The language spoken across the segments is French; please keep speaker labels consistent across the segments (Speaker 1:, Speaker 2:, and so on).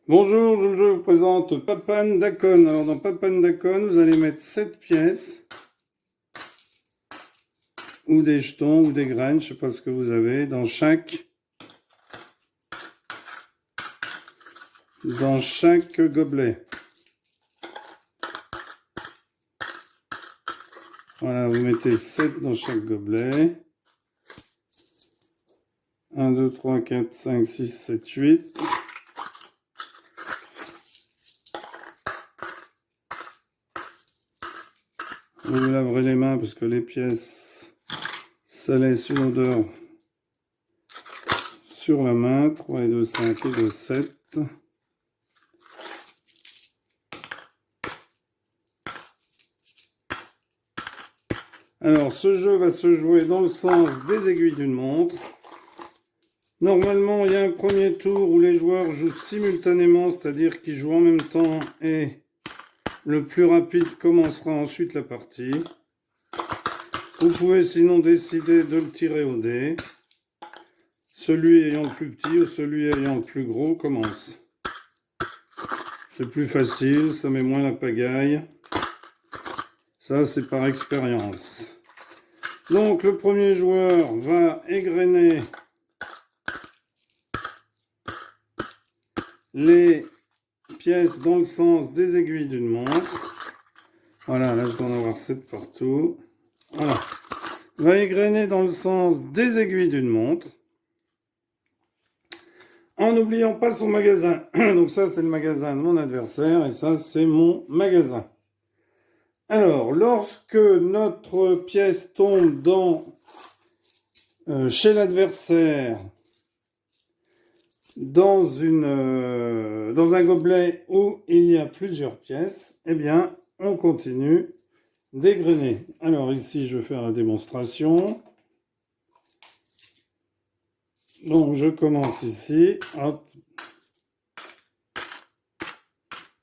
Speaker 1: Bonjour, je vous présente Papane Dacon. Alors dans Papane Dacon, vous allez mettre 7 pièces, ou des jetons, ou des graines, je ne sais pas ce que vous avez, dans chaque gobelet. Voilà, vous mettez 7 dans chaque gobelet. 1, 2, 3, 4, 5, 6, 7, 8. Vous vous laverez les mains parce que les pièces, ça laisse une odeur sur la main. 3 et 2, 5 et 2, 7. Alors, ce jeu va se jouer dans le sens des aiguilles d'une montre. Normalement, il y a un premier tour où les joueurs jouent simultanément, c'est-à-dire qu'ils jouent en même temps et le plus rapide commencera ensuite la partie. Vous pouvez sinon décider de le tirer au dé. Celui ayant le plus petit ou celui ayant le plus gros commence. C'est plus facile, ça met moins la pagaille. Ça, c'est par expérience. Donc, le premier joueur va égrener les pièces dans le sens des aiguilles d'une montre. Voilà, là, je dois en avoir 7 partout. Voilà. Va égrener dans le sens des aiguilles d'une montre. En n'oubliant pas son magasin. Donc ça, c'est le magasin de mon adversaire et ça, c'est mon magasin. Alors, lorsque notre pièce tombe chez l'adversaire, dans un gobelet où il y a plusieurs pièces, eh bien, on continue d'égrener. Alors ici, je vais faire la démonstration. Donc, je commence ici. Hop.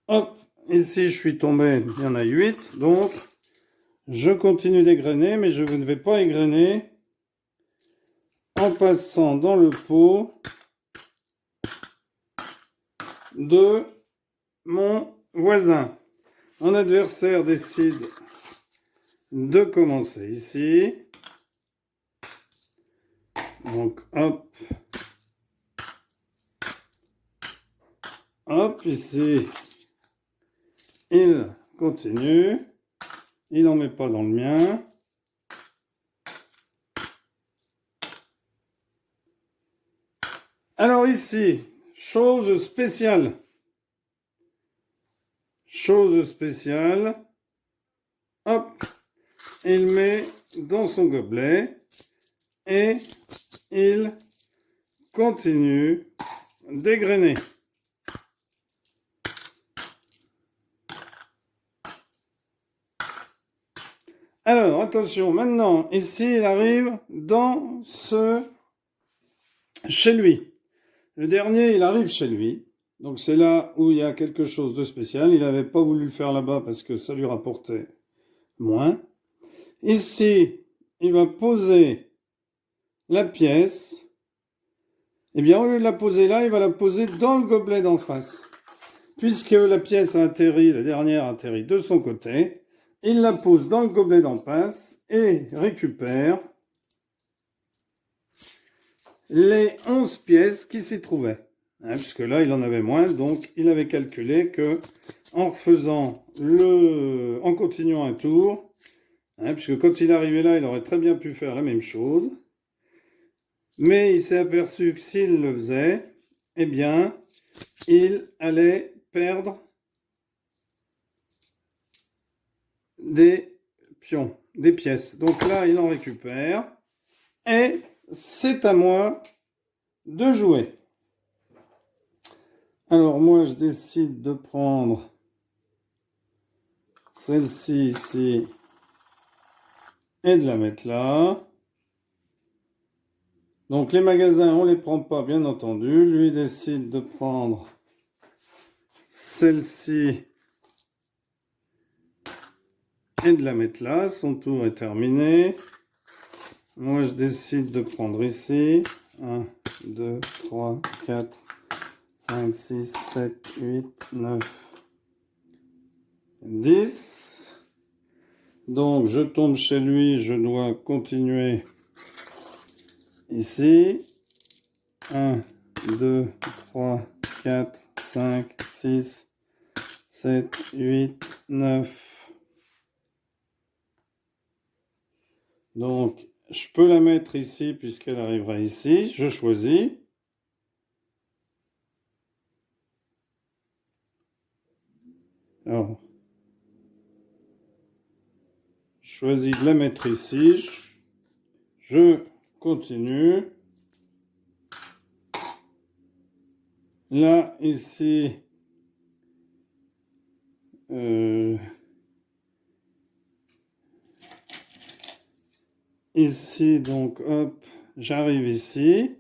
Speaker 1: Hop. Ici, je suis tombé, il y en a 8. Donc, je continue d'égrener, mais je ne vais pas égrener en passant dans le pot de mon voisin. Mon adversaire décide de commencer ici. Donc, hop. Hop, ici. Il continue. Il n'en met pas dans le mien. Alors ici, chose spéciale. Chose spéciale. Hop. Il met dans son gobelet. Et il continue d'égrener. Alors, attention, maintenant, ici, il arrive chez lui. Le dernier, il arrive chez lui. Donc, c'est là où il y a quelque chose de spécial. Il n'avait pas voulu le faire là-bas parce que ça lui rapportait moins. Ici, il va poser la pièce. Eh bien, au lieu de la poser là, il va la poser dans le gobelet d'en face. Puisque la pièce a atterri, la dernière a atterri de son côté, il la pose dans le gobelet d'en face et récupère les 11 pièces qui s'y trouvaient. Puisque là, il en avait moins, donc il avait calculé que en continuant un tour, puisque quand il arrivait là, il aurait très bien pu faire la même chose. Mais il s'est aperçu que s'il le faisait, eh bien, il allait perdre des pions, des pièces. Donc là, il en récupère. Et c'est à moi de jouer. Alors moi, je décide de prendre celle-ci ici et de la mettre là. Donc les magasins, on ne les prend pas, bien entendu. Lui décide de prendre celle-ci et de la mettre là. Son tour est terminé. Moi, je décide de prendre ici. 1, 2, 3, 4, 5, 6, 7, 8, 9, 10. Donc, je tombe chez lui, je dois continuer ici. 1, 2, 3, 4, 5, 6, 7, 8, 9. Donc, je peux la mettre ici puisqu'elle arrivera ici. Je choisis. Alors, je choisis de la mettre ici. Je continue. Là, ici, ici, donc, hop, j'arrive ici.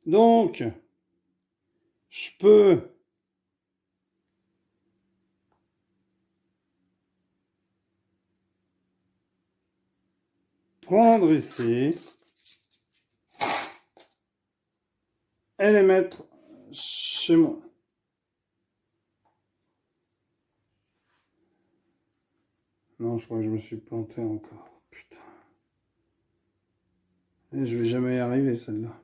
Speaker 1: Donc, je peux prendre ici et les mettre chez moi. Non, je crois que je me suis planté encore. Putain. Et je vais jamais y arriver, celle-là.